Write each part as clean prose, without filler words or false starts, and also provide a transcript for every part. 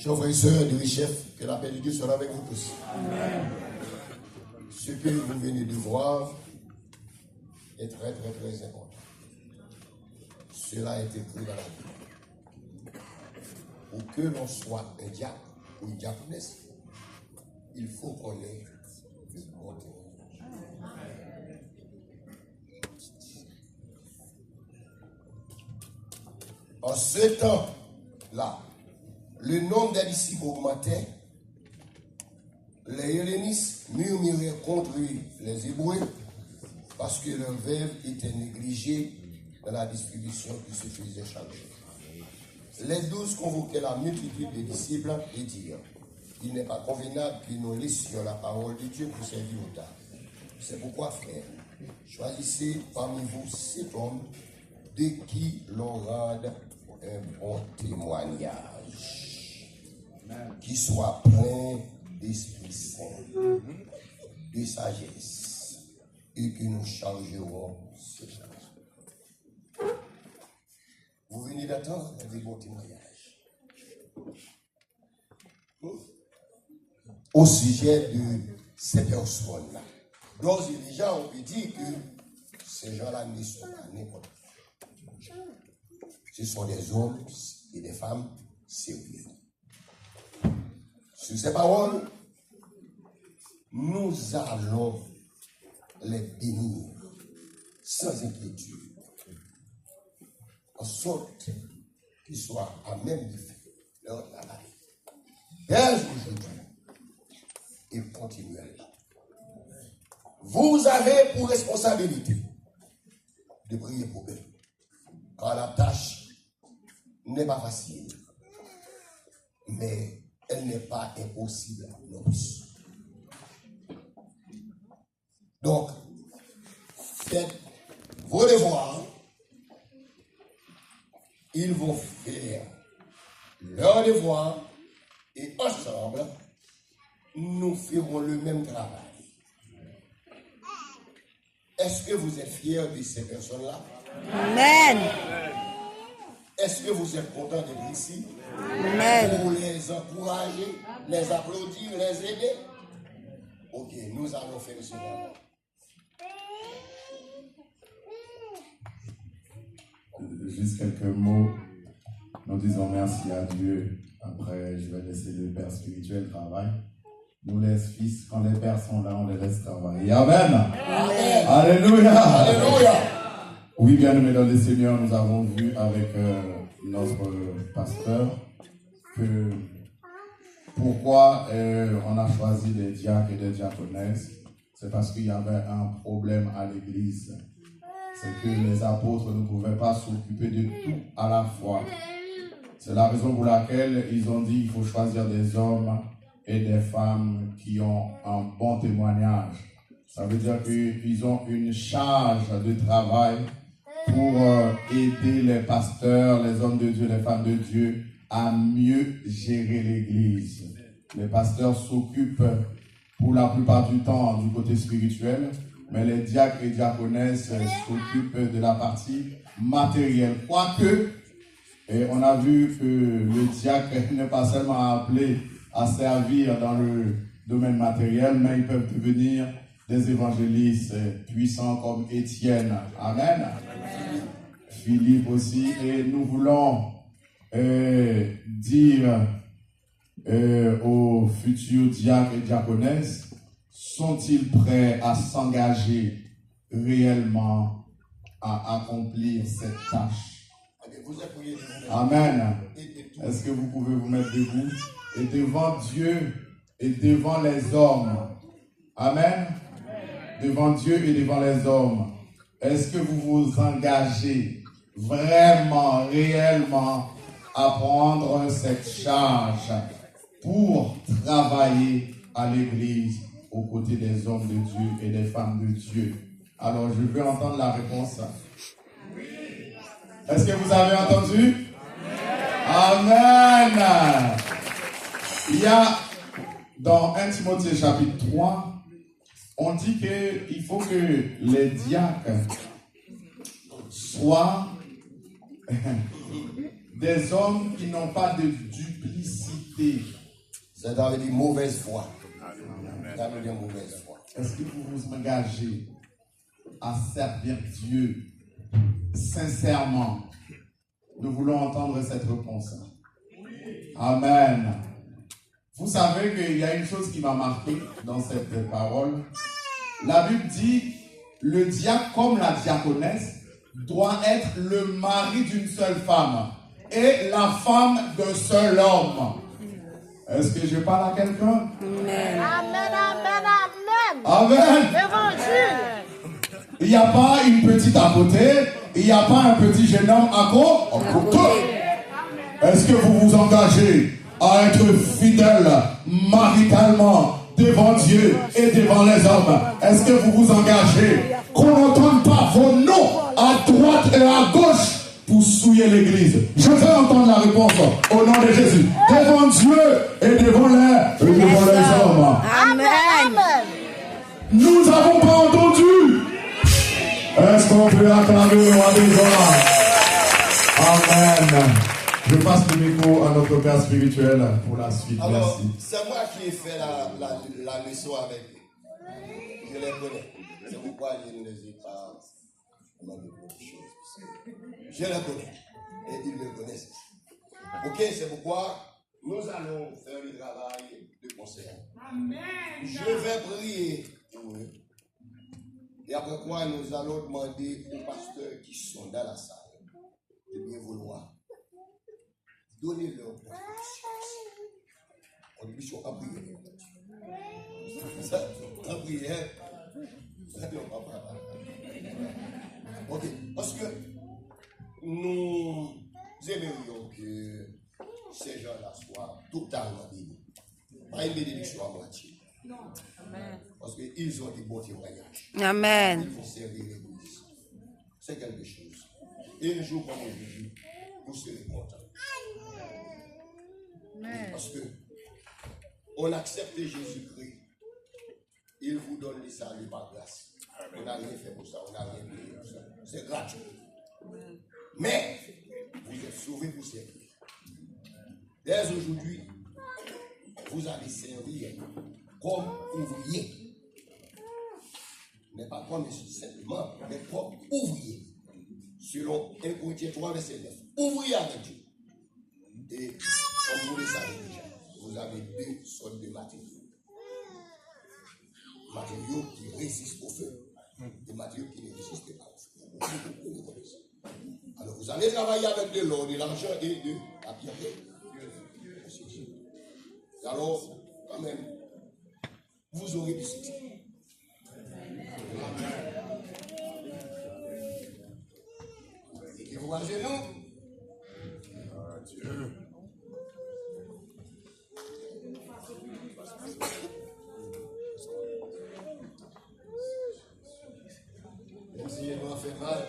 Chers frères et sœurs du chef, que la paix de Dieu soit avec vous tous. Amen. Ce que vous venez de voir est très très très important. Cela est écrit dans la Bible. Pour que l'on soit un diacre ou une diaconesse, il faut qu'on ait le bon témoignage. En ce temps-là, le nombre des disciples augmentait. Les hellénistes murmuraient contre les Hébreux parce que leurs veuves étaient négligées dans la distribution qui se faisait chaque jour. Les 12 convoquaient la multitude des disciples et dirent: il n'est pas convenable que nous laissions la parole de Dieu pour servir au tard. C'est pourquoi, frères, choisissez parmi vous 7 hommes de qui l'on rende un bon témoignage, qui soit plein d'Esprit Saint, de sagesse, et que nous chargerons ce charge. Vous venez d'attendre des bons témoignages au sujet de ces personnes-là. D'ores et déjà, on peut dire que ces gens-là ne sont pas n'importe qui. Ce sont des hommes et des femmes sérieux. Sur ces paroles, nous allons les bénir sans inquiétude, en sorte qu'ils soient à même de faire leur travail dès aujourd'hui et continuellement. Vous avez pour responsabilité de prier pour eux, car la tâche n'est pas facile, mais elle n'est pas impossible non plus. Donc, faites vos devoirs, ils vont faire leurs devoirs et ensemble, nous ferons le même travail. Est-ce que vous êtes fiers de ces personnes-là? Amen. Est-ce que vous êtes contents d'être ici? Amen. Pour les encourager, les applaudir, les aider? Ok, nous allons faire ce moment. Juste quelques mots. Nous disons merci à Dieu. Après, je vais laisser le Père spirituel travailler. Nous les fils, quand les pères sont là, on les laisse travailler. Amen. Amen. Alléluia. Alléluia. Oui, bien aimés dans le Seigneur, nous avons vu avec notre pasteur que pourquoi on a choisi des diacres et des diaconesses. C'est parce qu'il y avait un problème à l'église. C'est que les apôtres ne pouvaient pas s'occuper de tout à la fois. C'est la raison pour laquelle ils ont dit qu'il faut choisir des hommes et des femmes qui ont un bon témoignage. Ça veut dire qu'ils ont une charge de travail pour aider les pasteurs, les hommes de Dieu, les femmes de Dieu à mieux gérer l'église. Les pasteurs s'occupent pour la plupart du temps du côté spirituel, mais les diacres et diaconesses s'occupent de la partie matérielle. Quoique, et on a vu que le diacre n'est pas seulement appelé à servir dans le domaine matériel, mais ils peuvent devenir des évangélistes puissants comme Étienne. Amen. Philippe aussi. Et nous voulons dire aux futurs diacres et diaconesses, sont-ils prêts à s'engager réellement à accomplir cette tâche? Amen. Est-ce que vous pouvez vous mettre debout et devant Dieu et devant les hommes? Amen. Devant Dieu et devant les hommes. Est-ce que vous vous engagez vraiment, réellement à prendre cette charge pour travailler à l'église aux côtés des hommes de Dieu et des femmes de Dieu? Alors, je veux entendre la réponse. Est-ce que vous avez entendu? Amen. Il y a dans 1 Timothée chapitre 3, on dit qu'il faut que les diacres soient des hommes qui n'ont pas de duplicité. méchanceté. Ça veut dire mauvaise foi. Ça veut dire mauvaise foi. Est-ce que vous vous engagez à servir Dieu sincèrement? Nous voulons entendre cette réponse. Amen. Vous savez qu'il y a une chose qui m'a marqué dans cette parole. La Bible dit, le diacre comme la diaconesse doit être le mari d'une seule femme et la femme d'un seul homme. Est-ce que je parle à quelqu'un? Amen. Amen, amen, amen. Amen. Évangile. Il n'y a pas une petite à côté, il n'y a pas un petit jeune homme à côté. Est-ce que vous vous engagez à être fidèle maritalement devant Dieu et devant les hommes? Est-ce que vous vous engagez qu'on n'entende pas vos noms à droite et à gauche pour souiller l'église? Je veux entendre la réponse au nom de Jésus. Devant Dieu et devant les hommes. Amen. Nous n'avons pas entendu. Est-ce qu'on peut acclamer le roi des rois? Amen. Je passe le micro à notre père spirituel pour la suite. Alors, merci. c'est moi qui ai fait la leçon avec eux. Je les connais. C'est pourquoi je ne les ai pas demandé beaucoup de choses. Je les connais. Et ils me connaissent. Ok, c'est pourquoi nous allons faire le travail de conseil. Amen. Je vais prier pour eux. Et après quoi, nous allons demander aux pasteurs qui sont dans la salle de bien vouloir donner leur contribution à prier. Ça, à prier. Ok, parce que nous aimerions que ces gens-là soient totalement bénis. Pas une bénédiction à moitié. Non. Parce qu'ils ont des bons témoignages. Amen. Ils vont servir l'église. C'est quelque chose. Et un jour comme aujourd'hui, vous serez contents. Parce que on accepte Jésus-Christ. Il vous donne le salut par grâce. On n'a rien fait pour ça, on n'a rien payé pour ça. C'est gratuit. Mais vous êtes sauvés pour servir. Dès aujourd'hui, vous allez servir comme ouvrier. Mais pas comme simplement, mais comme ouvrier. Selon 1 Corinthiens 3, verset 9. Ouvrier avec Dieu. Et comme vous le savez déjà, vous avez deux sortes de matériaux. Matériaux qui résistent au feu. Des matériaux qui ne résistent pas au feu. Alors vous allez travailler avec de l'or, de l'argent et de la pierre. Alors, quand même, vous aurez du succès. Et vous à genoux. Même si il m'a fait mal.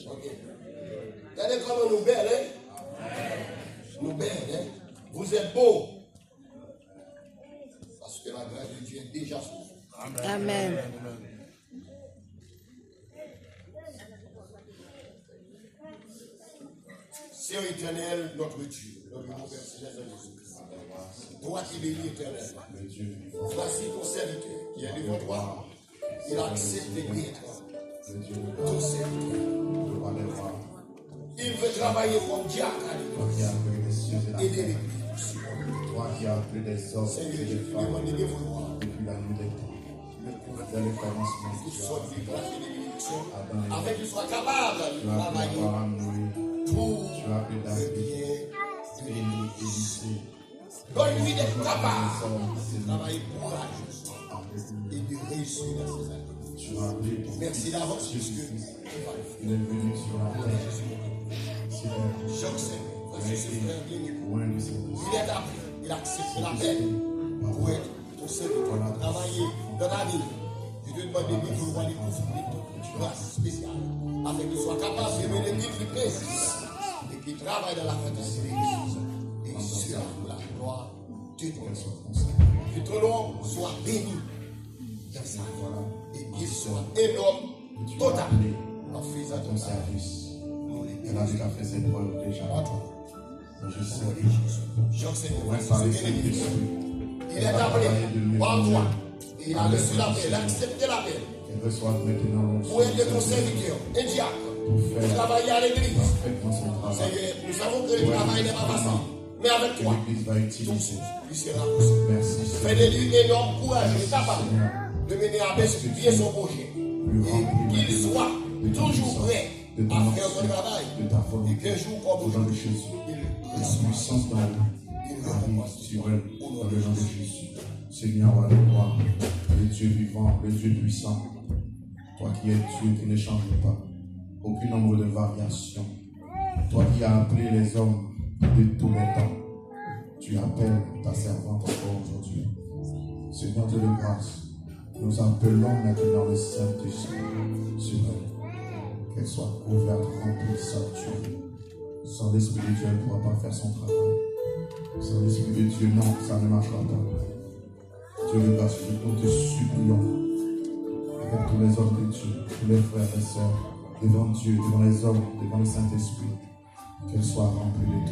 Ok. Regardez comment nous belles, hein? Nous belles, hein? Vous êtes beaux. Parce que la grâce de Dieu est déjà sur vous. Amen. Seigneur éternel, notre Dieu, notre Père céleste en Jésus-Christ. Toi qui bénis éternellement. Voici ton serviteur qui est devant toi. Il a accepté d'être ton serviteur. Il veut travailler comme diacre à l'église. Aider l'église. Toi qui as appelé des hommes Seigneur, et je des te femmes demande de vouloir. depuis la nuit des temps. Dès le commencement, Toutes tu sortes de grâces et de bénédictions, as afin qu'il soit capable de appelé travailler Abraham, Noé, pour tu as appelé le David, bien de Élie, l'église. Élisée, Donne-lui d'être capable les hommes, de travailler courageusement et de réussir dans ses années. tu as appelé ton Merci fils d'avance, puisque Jésus-Christ. tu vas le faire. Il est venu sur la terre. Seigneur, J'observe, tu voici as ce été frère bien-aimé. loin de ses Il est appris, il accepte la peine pour être ton serviteur, pour travailler dans la vie. Je te demande de vouloir les conflits de grâce spéciale, afin qu'il soit capable de mener l'église du Christ et qu'il travaille dans la fraternité de l'Église et sur la gloire de ton nom. Que ton nom soit béni dans sa vie et qu'il soit énorme, total, en faisant ton ton service. service. Nous les Elle a déjà fait ses preuves déjà. à toi. Je sais Au nom de Jésus. Jean Seigneur, ouais, c'est par le bien aimé. Saint-Esprit, Il est appelé par toi. Et il a reçu l'appel, il a Alléluia. accepté l'appel. qu'elle reçoive maintenant l'onction Pour être du ton Saint-Esprit serviteur, un diacre, pour pour faire travailler à l'église. parfaitement son travail. Seigneur, nous savons que le travail n'est pas facile. Mais avec Que toi, l'Église va tout utiliser. lui sera possible. Merci Fais de Seigneur. lui énorme courage et capable Seigneur, de mener à bien son projet. Et qu'il soit toujours prêt à faire son travail. de ta Et volonté, qu'un jour au comme nom de aujourd'hui, Jésus. il Que la reçoive puissance dans lui une arrive récompense sur elle, au dans nom de le nom de Jésus. Jésus. Seigneur, à la gloire, le Dieu vivant, le Dieu puissant, toi qui es Dieu qui ne change pas, aucun nombre de variations, toi qui as appelé les hommes de tous les temps, tu appelles ta servante encore aujourd'hui. Seigneur Dieu de grâce, nous appelons maintenant le Saint-Esprit sur elle, qu'elle soit couverte, remplie, saturée. Sans l'Esprit de Dieu, elle ne pourra pas faire son travail. Sans l'Esprit de Dieu, non, ça ne marchera pas. Dieu de grâce, nous te supplions, avec tous les hommes de Dieu, tous les frères et sœurs, devant Dieu, devant les hommes, devant le Saint-Esprit, qu'elle soit remplie de